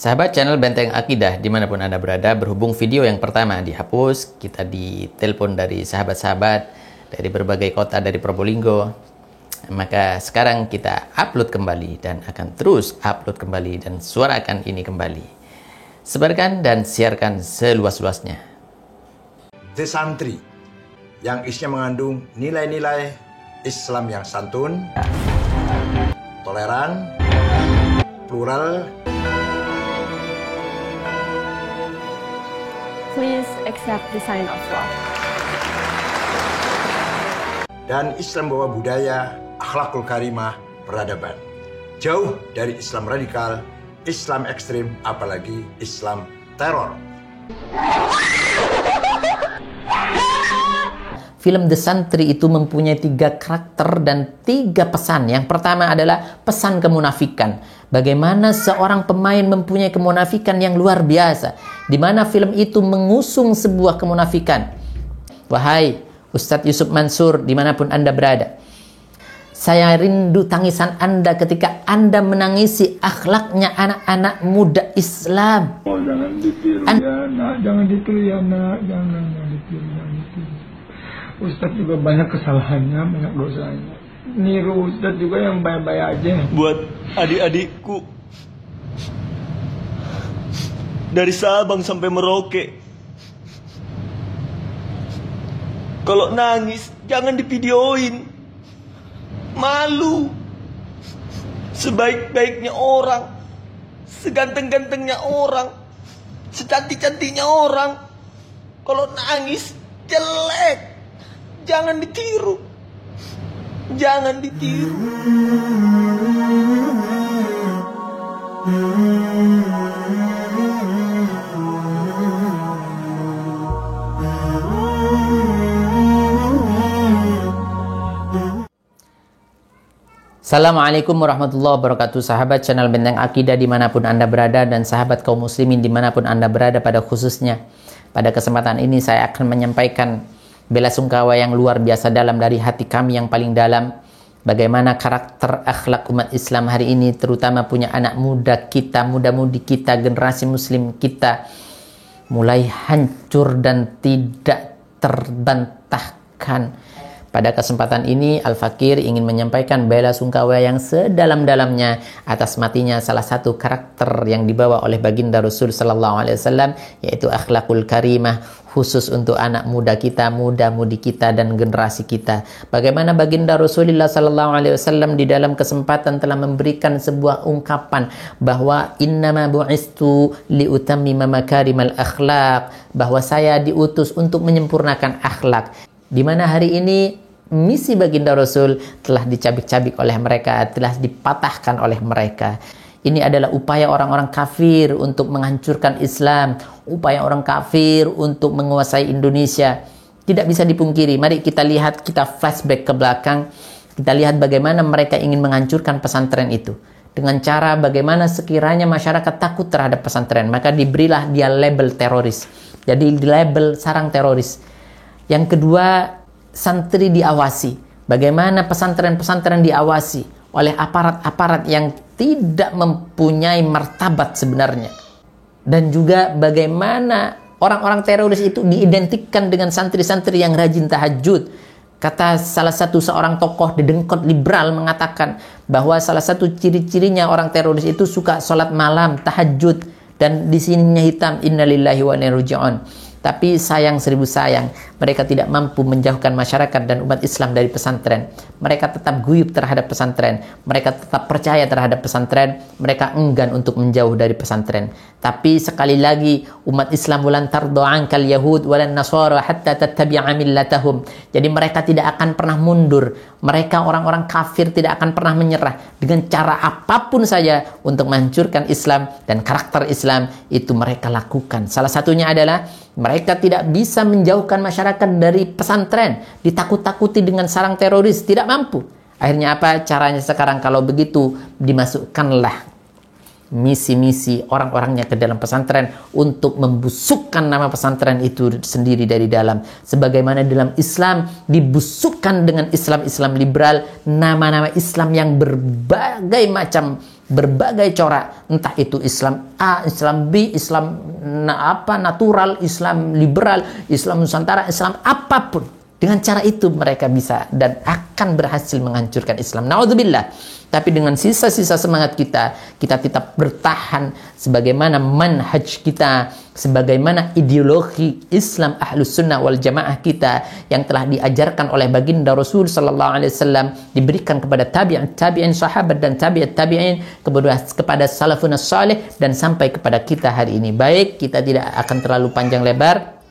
Sahabat channel Benteng Akidah dimanapun Anda berada, berhubung video yang pertama dihapus, kita ditelepon dari sahabat-sahabat dari berbagai kota dari Probolinggo, maka sekarang kita upload kembali dan akan terus upload kembali dan suarakan ini kembali. Sebarkan dan siarkan seluas-luasnya. The Santri yang isinya mengandung nilai-nilai Islam yang santun, toleran, plural. Please accept the sign of love. Dan Islam bawa budaya, akhlakul karimah, peradaban. Jauh dari Islam radikal, Islam ekstrim, apalagi Islam teror. Film The Santri itu mempunyai 3 karakter dan 3 pesan. Yang pertama adalah pesan kemunafikan. Bagaimana seorang pemain mempunyai kemunafikan yang luar biasa. Di mana film itu mengusung sebuah kemunafikan. Wahai Ustadz Yusuf Mansur, dimanapun Anda berada, saya rindu tangisan Anda ketika Anda menangisi akhlaknya anak-anak muda Islam. Oh, jangan ditiru ya nak, jangan ditiru ya nak, jangan ditiru, jangan ditiru. Ustadz juga banyak kesalahannya, banyak dosanya. Niru Ustadz juga yang baik-baik aja. Buat adik-adikku, dari Sabang sampai Merauke, kalau nangis jangan divideoin, malu. Sebaik-baiknya orang, seganteng-gantengnya orang, secantik-cantiknya orang, kalau nangis jelek. Jangan ditiru. Jangan ditiru. Assalamualaikum warahmatullahi wabarakatuh. Sahabat channel Benteng Akidah dimanapun Anda berada, dan sahabat kaum muslimin dimanapun Anda berada pada khususnya. Pada kesempatan ini saya akan menyampaikan belasungkawa yang luar biasa dalam dari hati kami yang paling dalam. Bagaimana karakter akhlak umat Islam hari ini, terutama punya anak muda kita, muda-mudi kita, generasi muslim kita, mulai hancur dan tidak terbantahkan. Pada kesempatan ini Al-Fakir ingin menyampaikan belasungkawa yang sedalam-dalamnya atas matinya salah satu karakter yang dibawa oleh baginda Rasul sallallahu alaihi wasallam, yaitu akhlakul karimah, khusus untuk anak muda kita, muda-mudi kita, dan generasi kita. Bagaimana baginda Rasulullah sallallahu alaihi wasallam di dalam kesempatan telah memberikan sebuah ungkapan bahwa innama bu'istu liutammima makarimal akhlaq, bahwa saya diutus untuk menyempurnakan akhlak. Di mana hari ini misi baginda Rasul telah dicabik-cabik oleh mereka, telah dipatahkan oleh mereka. Ini adalah upaya orang-orang kafir untuk menghancurkan Islam, upaya orang kafir untuk menguasai Indonesia. Tidak bisa dipungkiri. Mari kita lihat, kita flashback ke belakang. Kita lihat bagaimana mereka ingin menghancurkan pesantren itu. Dengan cara bagaimana sekiranya masyarakat takut terhadap pesantren, maka diberilah dia label teroris. Jadi label sarang teroris. Yang kedua, santri diawasi. Bagaimana pesantren-pesantren diawasi oleh aparat-aparat yang tidak mempunyai martabat sebenarnya. Dan juga bagaimana orang-orang teroris itu diidentikan dengan santri-santri yang rajin tahajud. Kata salah satu seorang tokoh dedengkot liberal mengatakan bahwa salah satu ciri-cirinya orang teroris itu suka sholat malam, tahajud, dan di sininya hitam innalillahi wa inna ilaihi raji'un. Tapi sayang seribu sayang, mereka tidak mampu menjauhkan masyarakat dan umat Islam dari pesantren. Mereka tetap guyup terhadap pesantren. Mereka tetap percaya terhadap pesantren. Mereka enggan untuk menjauh dari pesantren. Tapi sekali lagi, umat Islam walan tardo ankal yahud walan nasara hatta tattabi'a millatahum. Jadi mereka tidak akan pernah mundur. Mereka orang-orang kafir tidak akan pernah menyerah. Dengan cara apapun saja untuk menghancurkan Islam dan karakter Islam, itu mereka lakukan. Salah satunya adalah mereka tidak bisa menjauhkan masyarakat dari pesantren, ditakut-takuti dengan sarang teroris, tidak mampu. Akhirnya apa caranya sekarang? Kalau begitu, dimasukkanlah misi-misi orang-orangnya ke dalam pesantren untuk membusukkan nama pesantren itu sendiri dari dalam. Sebagaimana dalam Islam dibusukkan dengan Islam-Islam liberal, nama-nama Islam yang berbagai macam berbagai corak, entah itu Islam A, Islam B, Islam natural, Islam liberal, Islam Nusantara, Islam apapun. Dengan cara itu mereka bisa dan akan berhasil menghancurkan Islam. Naudzubillah. Tapi dengan sisa-sisa semangat kita tetap bertahan sebagaimana manhaj kita, sebagaimana ideologi Islam Ahlus Sunnah wal Jamaah kita yang telah diajarkan oleh baginda Rasul sallallahu alaihi wasallam, diberikan kepada tabi'in sahabat dan tabi'in kepada salafun salih dan sampai kepada kita hari ini. Baik, kita tidak akan terlalu panjang lebar.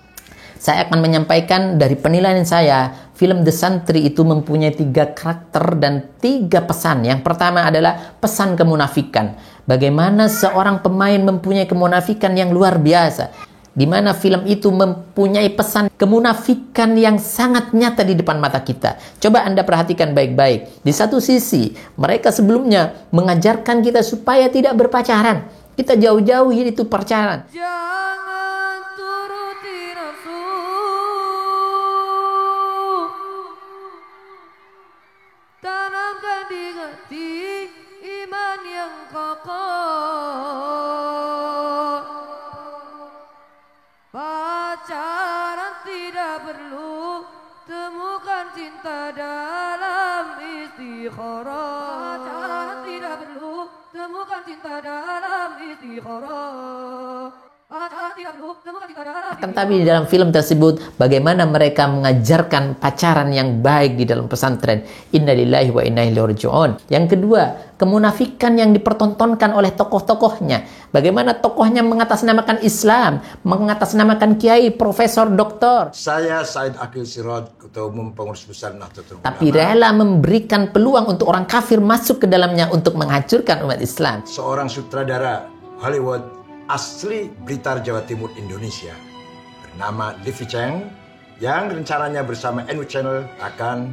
Saya akan menyampaikan dari penilaian saya, film The Santri itu mempunyai 3 karakter dan 3 pesan. Yang pertama adalah pesan kemunafikan. Bagaimana seorang pemain mempunyai kemunafikan yang luar biasa. Di mana film itu mempunyai pesan kemunafikan yang sangat nyata di depan mata kita. Coba Anda perhatikan baik-baik. Di satu sisi, mereka sebelumnya mengajarkan kita supaya tidak berpacaran. Kita jauh-jauhi itu pacaran. Tanamkan di hati iman yang kokoh. Pacaran tidak perlu, temukan cinta dalam istikharah. Pacaran tidak perlu, temukan cinta dalam istikharah. Tapi di dalam film tersebut bagaimana mereka mengajarkan pacaran yang baik di dalam pesantren. Innalillahi wa inna ilaihi raji'un. Yang kedua, kemunafikan yang dipertontonkan oleh tokoh-tokohnya. Bagaimana tokohnya mengatasnamakan Islam, mengatasnamakan kiai, profesor, doktor. Saya Said Akil Siraj, Ketua Umum Pengurus Besar Nahdlatul Ulama. Tapi rela memberikan peluang untuk orang kafir masuk ke dalamnya untuk menghancurkan umat Islam. Seorang sutradara Hollywood asli Blitar, Jawa Timur, Indonesia, bernama Livi Cheng, yang rencananya bersama NU Channel akan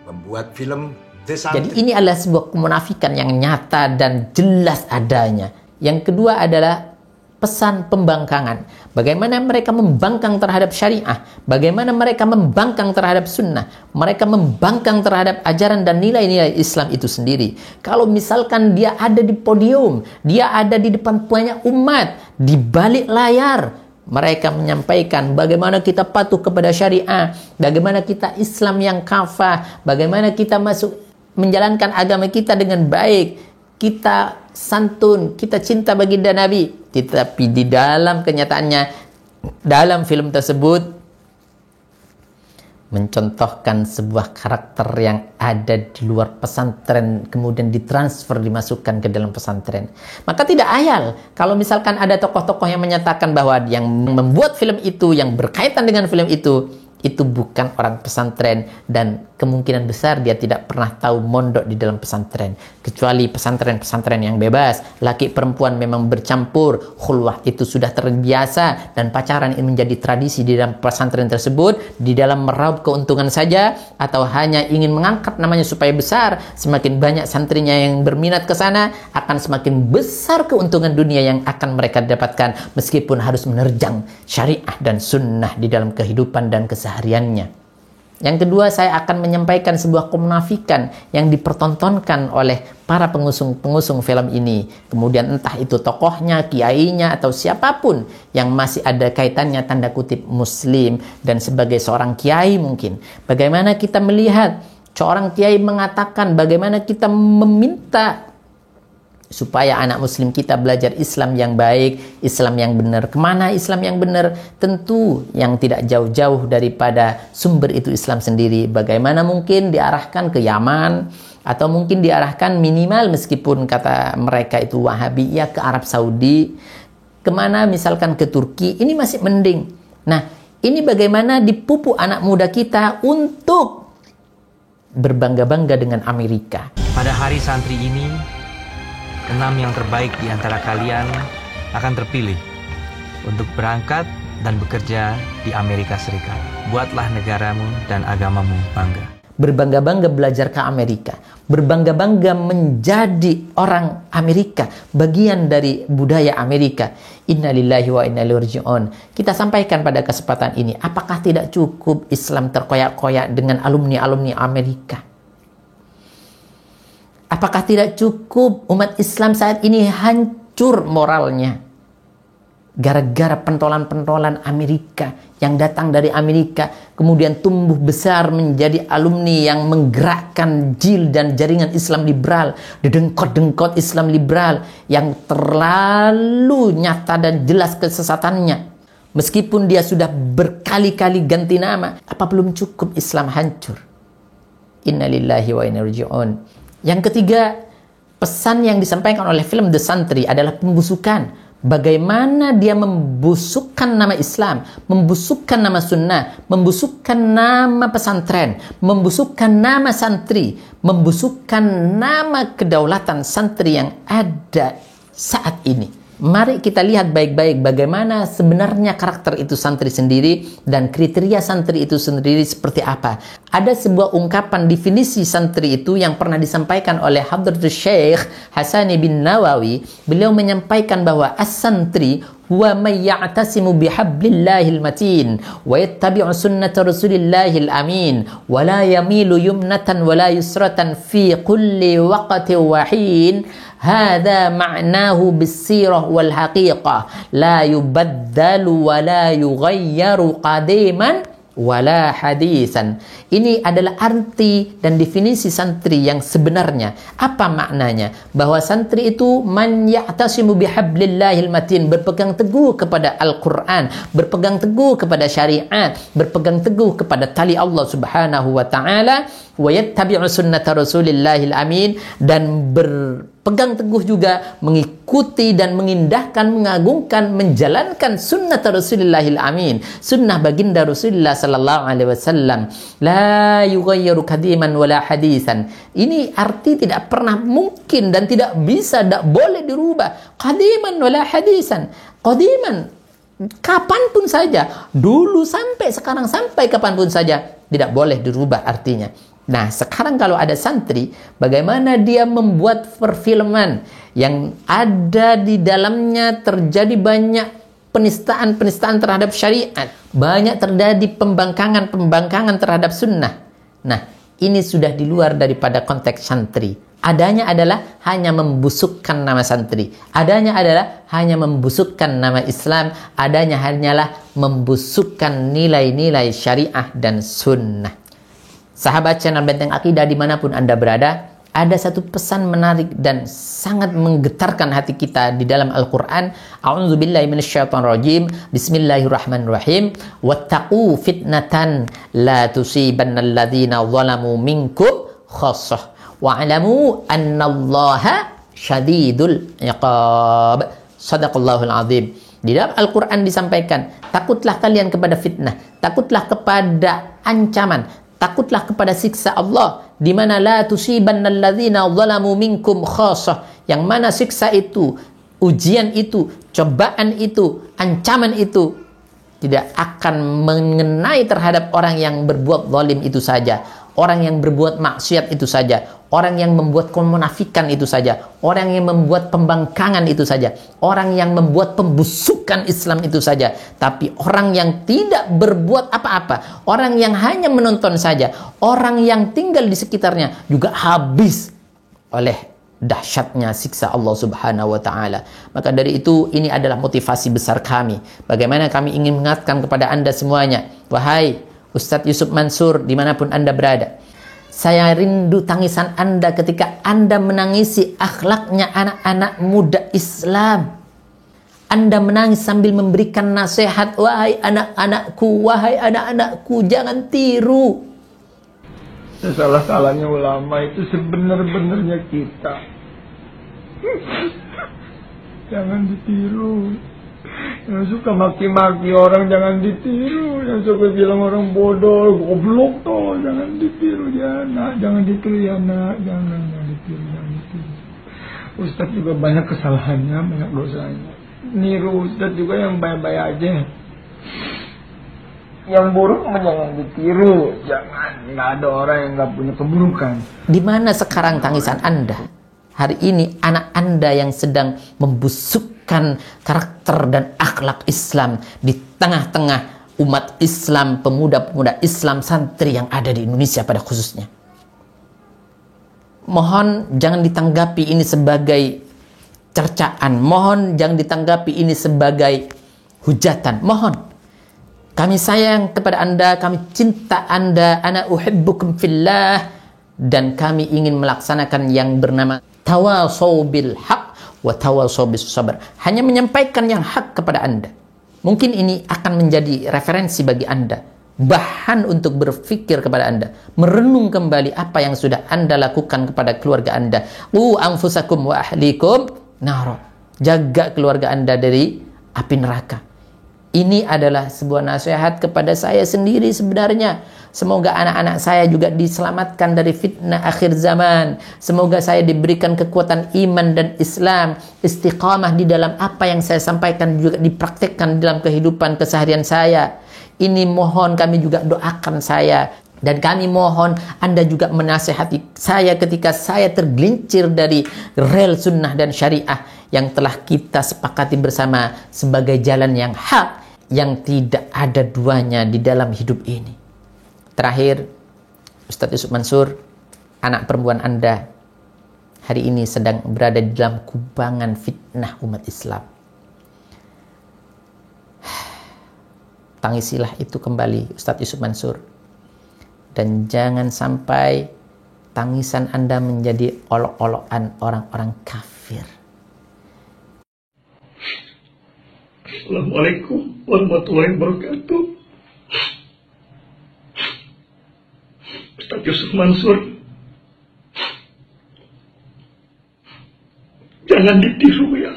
membuat film The Santri. Jadi ini adalah sebuah kemunafikan yang nyata dan jelas adanya. Yang kedua adalah pesan pembangkangan. Bagaimana mereka membangkang terhadap syariah, bagaimana mereka membangkang terhadap sunnah, mereka membangkang terhadap ajaran dan nilai-nilai Islam itu sendiri. Kalau misalkan dia ada di podium, dia ada di depan banyak umat, di balik layar, mereka menyampaikan bagaimana kita patuh kepada syariah, bagaimana kita Islam yang kafah, bagaimana kita masuk menjalankan agama kita dengan baik, kita santun, kita cinta baginda Nabi. Tetapi di dalam kenyataannya, dalam film tersebut mencontohkan sebuah karakter yang ada di luar pesantren, kemudian ditransfer, dimasukkan ke dalam pesantren. Maka tidak ayal kalau misalkan ada tokoh-tokoh yang menyatakan bahwa yang membuat film itu, yang berkaitan dengan film itu bukan orang pesantren, dan kemungkinan besar dia tidak pernah tahu mondok di dalam pesantren, kecuali pesantren-pesantren yang bebas, laki perempuan memang bercampur, khulwah itu sudah terbiasa, dan pacaran ini menjadi tradisi di dalam pesantren tersebut, di dalam meraup keuntungan saja, atau hanya ingin mengangkat namanya supaya besar. Semakin banyak santrinya yang berminat ke sana, akan semakin besar keuntungan dunia yang akan mereka dapatkan, meskipun harus menerjang syariah dan sunnah di dalam kehidupan dan kesehariannya. Yang kedua, saya akan menyampaikan sebuah kemunafikan yang dipertontonkan oleh para pengusung film ini. Kemudian entah itu tokohnya, kiainya, atau siapapun yang masih ada kaitannya tanda kutip muslim, dan sebagai seorang kiai mungkin. Bagaimana kita melihat seorang kiai mengatakan bagaimana kita meminta supaya anak muslim kita belajar Islam yang baik, Islam yang benar. Kemana Islam yang benar? Tentu yang tidak jauh-jauh daripada sumber itu Islam sendiri. Bagaimana mungkin diarahkan ke Yaman, atau mungkin diarahkan minimal meskipun kata mereka itu Wahabi, ya ke Arab Saudi. Kemana misalkan ke Turki, ini masih mending. Nah, ini bagaimana dipupuk anak muda kita untuk berbangga-bangga dengan Amerika. Pada hari santri ini, 6 yang terbaik di antara kalian akan terpilih untuk berangkat dan bekerja di Amerika Serikat. Buatlah negaramu dan agamamu bangga. Berbangga-bangga belajar ke Amerika. Berbangga-bangga menjadi orang Amerika. Bagian dari budaya Amerika. Innalillahi wa inna ilaihi raji'un. Kita sampaikan pada kesempatan ini, apakah tidak cukup Islam terkoyak-koyak dengan alumni-alumni Amerika? Apakah tidak cukup umat Islam saat ini hancur moralnya? Gara-gara pentolan-pentolan Amerika yang datang dari Amerika, kemudian tumbuh besar menjadi alumni yang menggerakkan jil dan jaringan Islam liberal, dedengkot-dengkot Islam liberal yang terlalu nyata dan jelas kesesatannya. Meskipun dia sudah berkali-kali ganti nama, apa belum cukup Islam hancur? Innalillahi wa inna ilaihi raji'un. Yang ketiga, pesan yang disampaikan oleh film The Santri adalah pembusukan. Bagaimana dia membusukkan nama Islam, membusukkan nama sunnah, membusukkan nama pesantren, membusukkan nama santri, membusukkan nama kedaulatan santri yang ada saat ini. Mari kita lihat baik-baik bagaimana sebenarnya karakter itu santri sendiri dan kriteria santri itu sendiri seperti apa. Ada sebuah ungkapan definisi santri itu yang pernah disampaikan oleh Hadratus Syekh Hasani bin Nawawi. Beliau menyampaikan bahwa as-santri huwa man ya'tasimu bihablillahil matin wa yattabi'u sunnata rasulillahil amin wa la yamilu yumnatan wa la yusratan fi kulli waqtin wa hin. Hadza ma'nahu bis-sirah wal haqiqah la yubaddalu wa la yughayyaru qadiman wala hadisan. Ini adalah arti dan definisi santri yang sebenarnya. Apa maknanya? Bahwa santri itu man ya'tasimu bihablillahil matin, berpegang teguh kepada Al-Quran, berpegang teguh kepada syariat, berpegang teguh kepada tali Allah subhanahu wa ta'ala, wa yattabi'u sunnata rasulillahil amin, dan berpegang teguh juga mengikuti dan mengindahkan, mengagungkan, menjalankan sunnah Rasulillahil amin, sunnah baginda Rasulullah sallallahu alaihi wasallam. La yughayyiru qadiman wala hadisan. Ini arti tidak pernah mungkin dan tidak bisa, tidak boleh dirubah. Qadiman wala hadisan. Qadiman kapanpun saja, dulu sampai sekarang, sampai kapanpun saja, tidak boleh dirubah artinya. Nah, sekarang kalau ada santri, bagaimana dia membuat perfilman yang ada di dalamnya terjadi banyak penistaan terhadap syariat, banyak terjadi pembangkangan terhadap sunnah. Nah, ini sudah di luar daripada konteks santri. Adanya adalah hanya membusukkan nama santri. Adanya adalah hanya membusukkan nama Islam. Adanya hanyalah membusukkan nilai-nilai syariah dan sunnah. Sahabat channel Benteng Akidah dimanapun Anda berada, ada satu pesan menarik dan sangat menggetarkan hati kita di dalam Al-Quran. A'udzubillahi minasyaitonirrajim. Bismillahirrahmanirrahim. Wattaqu fitnatan la tusibannalladzina zalamu minkum khassah. Wa'alamu annallaha syadidul iqab. Sadaqallahul azim. Di dalam Al-Quran disampaikan, takutlah kalian kepada fitnah, takutlah kepada ancaman, takutlah kepada siksa Allah, di mana la tusibannalladzina zalamu minkum khassah, yang mana siksa itu, ujian itu, cobaan itu, ancaman itu tidak akan mengenai terhadap orang yang berbuat zalim itu saja, orang yang berbuat maksiat itu saja, orang yang membuat kemunafikan itu saja, orang yang membuat pembangkangan itu saja, orang yang membuat pembusukan Islam itu saja. Tapi orang yang tidak berbuat apa-apa, orang yang hanya menonton saja, orang yang tinggal di sekitarnya juga habis oleh dahsyatnya siksa Allah subhanahu wa ta'ala. Maka dari itu, ini adalah motivasi besar kami. Bagaimana kami ingin mengingatkan kepada Anda semuanya. Wahai Ustadz Yusuf Mansur, dimanapun Anda berada, saya rindu tangisan Anda ketika Anda menangisi akhlaknya anak-anak muda Islam. Anda menangis sambil memberikan nasihat, wahai anak-anakku, jangan tiru. Salah-salahnya ulama itu sebenar-benarnya kita. Jangan ditiru. Yang suka maki-maki orang jangan ditiru. Yang suka bilang orang bodoh, goblok tuh, jangan ditiru ya nak, jangan ditiru ya nak, jangan ditiru. Ustadz juga banyak kesalahannya, banyak dosanya. Niru Ustadz juga yang baik-baik aja. Yang buruk jangan ditiru, jangan. Nggak ada orang yang nggak punya keburukan. Di mana sekarang tangisan Anda? Hari ini anak Anda yang sedang membusukkan karakter dan akhlak Islam di tengah-tengah umat Islam, pemuda-pemuda Islam, santri yang ada di Indonesia pada khususnya. Mohon jangan ditanggapi ini sebagai cercaan. Mohon jangan ditanggapi ini sebagai hujatan. Mohon. Kami sayang kepada Anda, kami cinta Anda, ana uhibbukum fillah, dan kami ingin melaksanakan yang bernama tawasau bil haq wa tawasau bis sabr. Hanya menyampaikan yang hak kepada Anda. Mungkin ini akan menjadi referensi bagi Anda, bahan untuk berpikir kepada Anda, merenung kembali apa yang sudah Anda lakukan kepada keluarga Anda. Anfusakum wa ahlikum naro. Jaga keluarga Anda dari api neraka. Ini adalah sebuah nasihat kepada saya sendiri sebenarnya. Semoga anak-anak saya juga diselamatkan dari fitnah akhir zaman. Semoga saya diberikan kekuatan iman dan Islam, istiqamah di dalam apa yang saya sampaikan juga dipraktekkan dalam kehidupan keseharian saya. Ini mohon kami juga doakan saya, dan kami mohon Anda juga menasihati saya ketika saya tergelincir dari rel sunnah dan syariah yang telah kita sepakati bersama sebagai jalan yang hak, yang tidak ada duanya di dalam hidup ini. Terakhir, Ustadz Yusuf Mansur, anak perempuan Anda hari ini sedang berada di dalam kubangan fitnah umat Islam. Tangisilah itu kembali, Ustadz Yusuf Mansur. Dan jangan sampai tangisan Anda menjadi olok-olokan orang-orang kafir. Assalamualaikum warahmatullahi wabarakatuh. Ustadz Yusuf Mansur, jangan ditiru ya.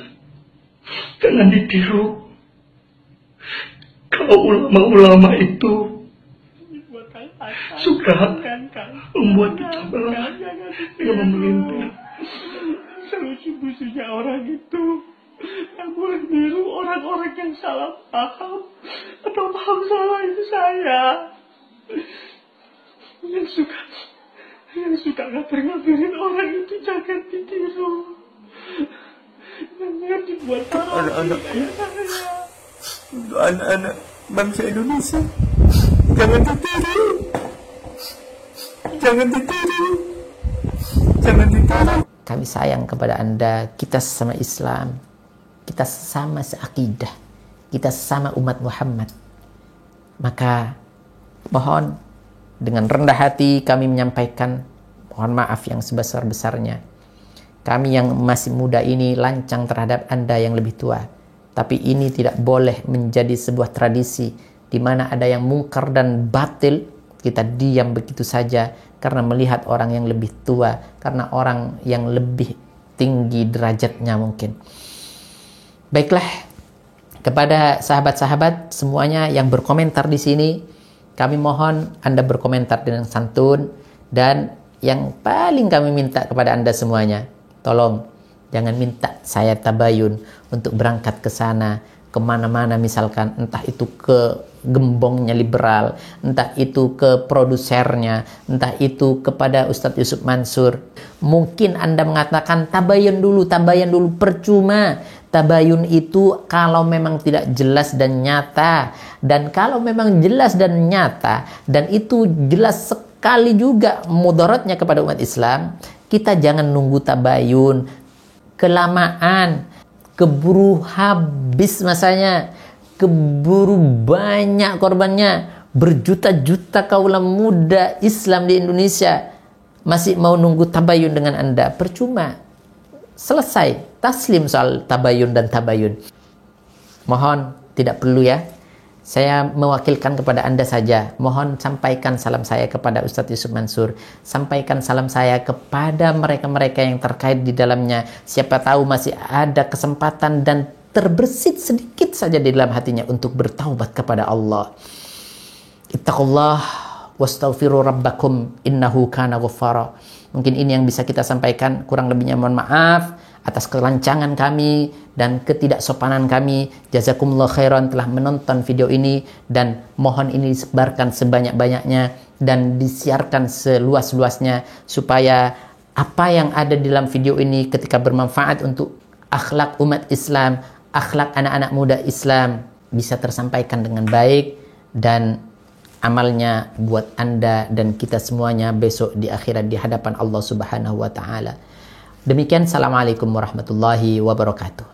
Jangan ditiru. Kalau ulama-ulama itu suka membuat kita belah dengan memelintir selucu-lucunya orang itu, yang boleh niru orang-orang yang salah paham atau paham salah itu saya. Yang suka ngapir-ngapirin orang itu jangan ditiru. Jangan dibuat anak-anak kayak saya. Untuk anak-anak bangsa Indonesia, jangan ditiru. Jangan ditiru. Jangan ditiru. Kami sayang kepada Anda, kita sesama Islam, kita sesama seakidah, kita sesama umat Muhammad. Maka mohon dengan rendah hati kami menyampaikan mohon maaf yang sebesar-besarnya. Kami yang masih muda ini lancang terhadap Anda yang lebih tua. Tapi ini tidak boleh menjadi sebuah tradisi di mana ada yang mungkar dan batil, kita diam begitu saja karena melihat orang yang lebih tua, karena orang yang lebih tinggi derajatnya mungkin. Baiklah, kepada sahabat-sahabat semuanya yang berkomentar di sini, kami mohon Anda berkomentar dengan santun, dan yang paling kami minta kepada Anda semuanya, tolong jangan minta saya tabayun untuk berangkat ke sana, kemana-mana misalkan, entah itu ke gembongnya liberal, entah itu ke produsernya, entah itu kepada Ustadz Yusuf Mansur. Mungkin Anda mengatakan tabayun dulu, percuma. Tabayun itu kalau memang tidak jelas dan nyata. Dan kalau memang jelas dan nyata, dan itu jelas sekali juga mudaratnya kepada umat Islam, kita jangan nunggu tabayun kelamaan, keburu habis masanya, keburu banyak korbannya, berjuta-juta kaula muda Islam di Indonesia masih mau nunggu tabayun dengan Anda. Percuma, selesai, taslim soal tabayun dan tabayun. Mohon tidak perlu ya, saya mewakilkan kepada Anda saja. Mohon sampaikan salam saya kepada Ustadz Yusuf Mansur. Sampaikan salam saya kepada mereka-mereka yang terkait di dalamnya. Siapa tahu masih ada kesempatan dan terbersit sedikit saja di dalam hatinya untuk bertaubat kepada Allah. Ittaqullah wastaghfiru rabbakum innahu kana ghaffara. Mungkin ini yang bisa kita sampaikan, kurang lebihnya mohon maaf atas kelancangan kami dan ketidaksopanan kami. Jazakumullah khairan telah menonton video ini, dan mohon ini disebarkan sebanyak-banyaknya dan disiarkan seluas-luasnya supaya apa yang ada di dalam video ini ketika bermanfaat untuk akhlak umat Islam, akhlak anak-anak muda Islam bisa tersampaikan dengan baik, dan amalnya buat Anda dan kita semuanya besok di akhirat di hadapan Allah Subhanahu wa taala. Demikian, assalamualaikum warahmatullahi wabarakatuh.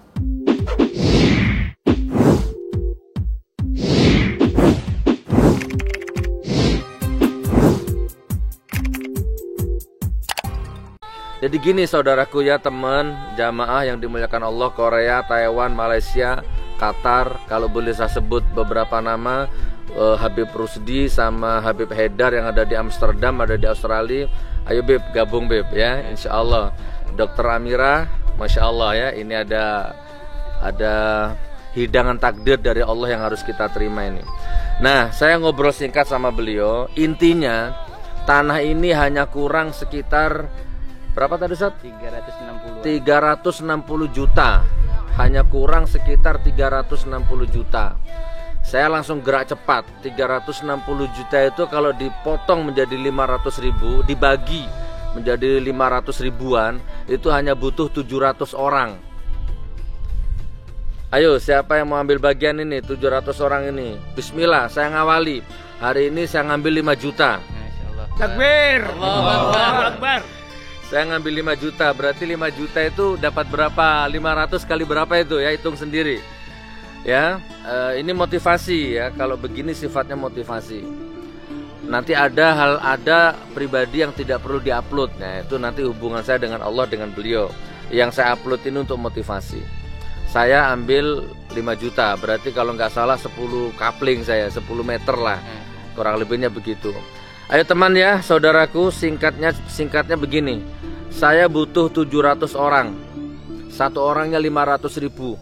Jadi gini saudaraku ya, teman jamaah yang dimuliakan Allah, Korea, Taiwan, Malaysia, Qatar, kalau boleh saya sebut beberapa nama, Habib Rusdi sama Habib Haidar yang ada di Amsterdam, ada di Australia. Ayo Beb, gabung Beb ya, insya Allah. Dr. Amira, Masya Allah ya, ini ada hidangan takdir dari Allah yang harus kita terima ini. Nah, saya ngobrol singkat sama beliau. Intinya tanah ini hanya kurang sekitar berapa tadi Ustaz? 360 juta. Hanya kurang sekitar 360 juta. Saya langsung gerak cepat. 360 juta itu kalau dipotong menjadi 500 ribu, dibagi menjadi 500 ribuan, itu hanya butuh 700 orang. Ayo, siapa yang mau ambil bagian ini? 700 orang ini. Bismillah, saya ngawali. Hari ini saya ngambil 5 juta. Takbir. Allahu Akbar. Saya ngambil 5 juta, berarti 5 juta itu dapat berapa? 500 kali berapa itu ya, hitung sendiri. Ya, ini motivasi ya, kalau begini sifatnya motivasi. Nanti ada pribadi yang tidak perlu diupload. Nah, itu nanti hubungan saya dengan Allah, dengan beliau. Yang saya upload ini untuk motivasi. Saya ambil 5 juta, berarti kalau nggak salah 10 kapling saya, 10 meter lah. Kurang lebihnya begitu. Ayo teman ya, saudaraku, singkatnya begini. Saya butuh 700 orang. Satu orangnya 500 ribu.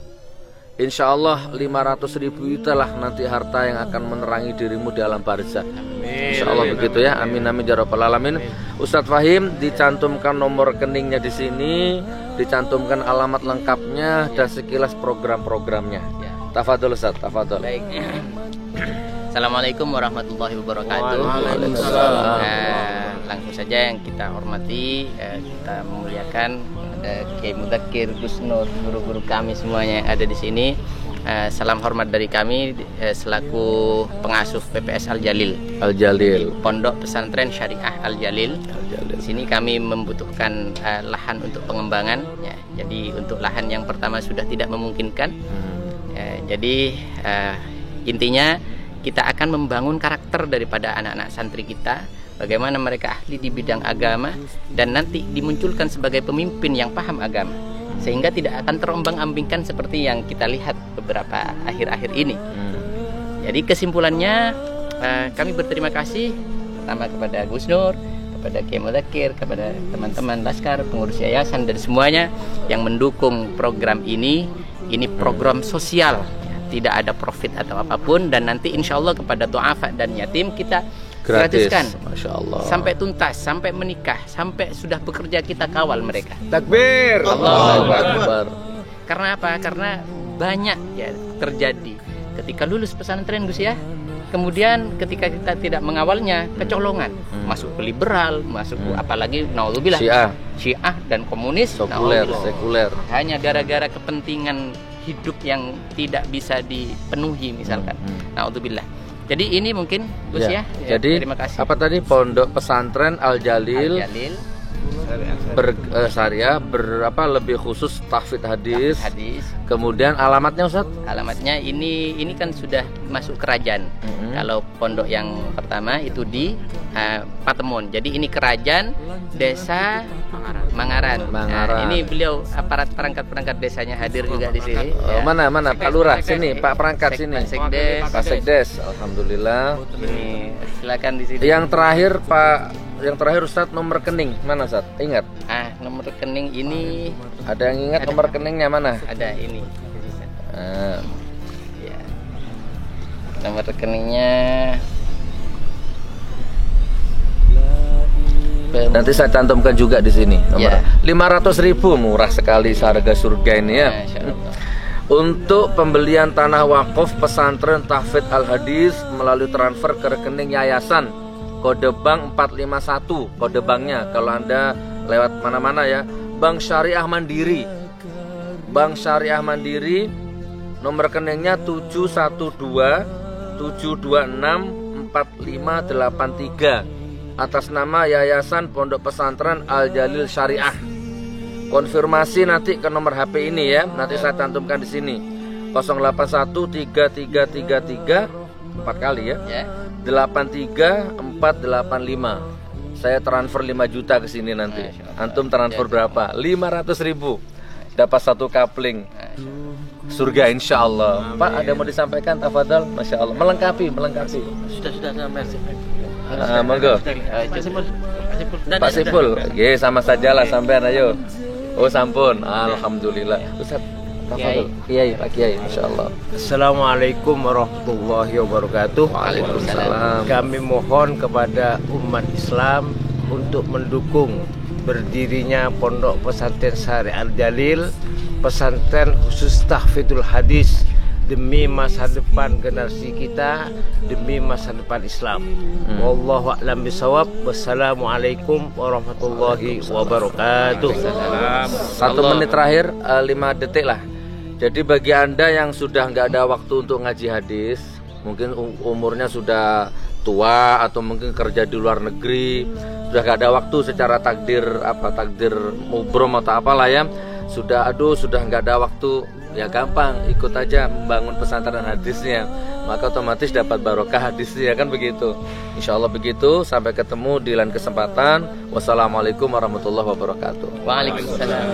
Insya Allah 500 ribu itulah nanti harta yang akan menerangi dirimu di alam barzah. Insya Allah begitu ya. Amin amin ya rabbal alamin. Ustadz Fahim dicantumkan nomor rekeningnya di sini, dicantumkan alamat lengkapnya dan sekilas program-programnya. Tafadhol Ustadz, tafadhol. Baik. Assalamualaikum warahmatullahi wabarakatuh. Langsung saja yang kita hormati, kita memuliakan Kiai Mudzakkir, Gus Nur, guru-guru kami semuanya yang ada di sini. Salam hormat dari kami selaku pengasuh PPS Al Jalil. Pondok Pesantren Syariah Al Jalil. Di sini kami membutuhkan lahan untuk pengembangan. Ya, jadi untuk lahan yang pertama sudah tidak memungkinkan. Jadi intinya kita akan membangun karakter daripada anak-anak santri kita, bagaimana mereka ahli di bidang agama dan nanti dimunculkan sebagai pemimpin yang paham agama, sehingga tidak akan terombang-ambingkan seperti yang kita lihat beberapa akhir-akhir ini. Jadi kesimpulannya, kami berterima kasih pertama kepada Gus Nur, kepada Kiai Mudzakkir, kepada teman-teman Laskar, pengurus yayasan dan semuanya yang mendukung program ini. Ini program sosial, tidak ada profit atau apapun, dan nanti insya Allah kepada du'afa dan yatim kita gratiskan. Masya Allah. Sampai tuntas, sampai menikah, sampai sudah bekerja kita kawal mereka. Takbir. Allahu Akbar. Karena apa? Karena banyak ya terjadi ketika lulus pesantren Gus ya. Kemudian ketika kita tidak mengawalnya, kecolongan, masuk ke liberal, masuk ke apalagi naudzubillah Syiah dan komunis, sekuler. Hanya gara-gara kepentingan hidup yang tidak bisa dipenuhi misalkan. Naudzubillah. Jadi ini mungkin Gus ya. Jadi terima kasih. Apa tadi? Pondok Pesantren Al Jalil. Syariah berapa lebih khusus tahfidz hadis. Kemudian alamatnya Ustaz? Alamatnya ini kan sudah masuk kerajaan. Kalau pondok yang pertama itu di Patemon. Jadi ini kerajaan desa Mangaran. Nah, ini beliau aparat perangkat desanya hadir juga di sini. Mana Pak Lurah sini, Pak Perangkat sini. Pak Sekdes. Alhamdulillah. Ini silakan di sini. Yang terakhir Ustaz, nomor rekening mana Ustaz? Ingat? Nomor rekening ini ada yang ingat nomor rekeningnya mana? Ada ini. Ya. Nomor rekeningnya nanti saya cantumkan juga di sini. Nomor 500.000, murah sekali seharga surga ini ya. Untuk pembelian tanah wakaf pesantren Tahfidz Al Hadis melalui transfer ke rekening yayasan kode bank 451, kode banknya kalau Anda lewat mana-mana ya. Bank Syariah Mandiri. Bank Syariah Mandiri, nomor rekeningnya 712 726 4583 atas nama Yayasan Pondok Pesantren Al Jalil Syariah. Konfirmasi nanti ke nomor HP ini ya, nanti saya cantumkan di sini. 0813333 4 kali ya. 83485. Saya transfer 5 juta ke sini nanti. Antum transfer berapa? 500.000. Dapat 1 kapling. Surga insya Allah. Pak, ada mau disampaikan? Tafadhol. Masya Allah. Melengkapi. Sudah sampai. Monggo. Pak Sipul. Oke, sama sajalah sampean ayo. Oh, sampun. Alhamdulillah. Ustaz, tafadhol. Kiai, Pak Kiai, Masya Allah. Assalamualaikum warahmatullahi wabarakatuh. Waalaikumsalam. Kami mohon kepada umat Islam untuk mendukung berdirinya Pondok Pesantren Syariah Al Jalil, pesantren khusus tahfidzul hadis, demi masa depan generasi kita, demi masa depan Islam. Wallahu a'lam bishawab. Wassalamualaikum warahmatullahi wabarakatuh. 1 menit terakhir, 5 detik lah. Jadi bagi Anda yang sudah nggak ada waktu untuk ngaji hadis, mungkin umurnya sudah tua atau mungkin kerja di luar negeri, sudah nggak ada waktu secara takdir mubrom atau apalah ya, sudah nggak ada waktu, ya gampang, ikut aja membangun pesantren hadisnya, maka otomatis dapat barokah hadisnya, kan begitu. Insya Allah begitu. Sampai ketemu di lain kesempatan. Wassalamualaikum warahmatullahi wabarakatuh. Waalaikumsalam.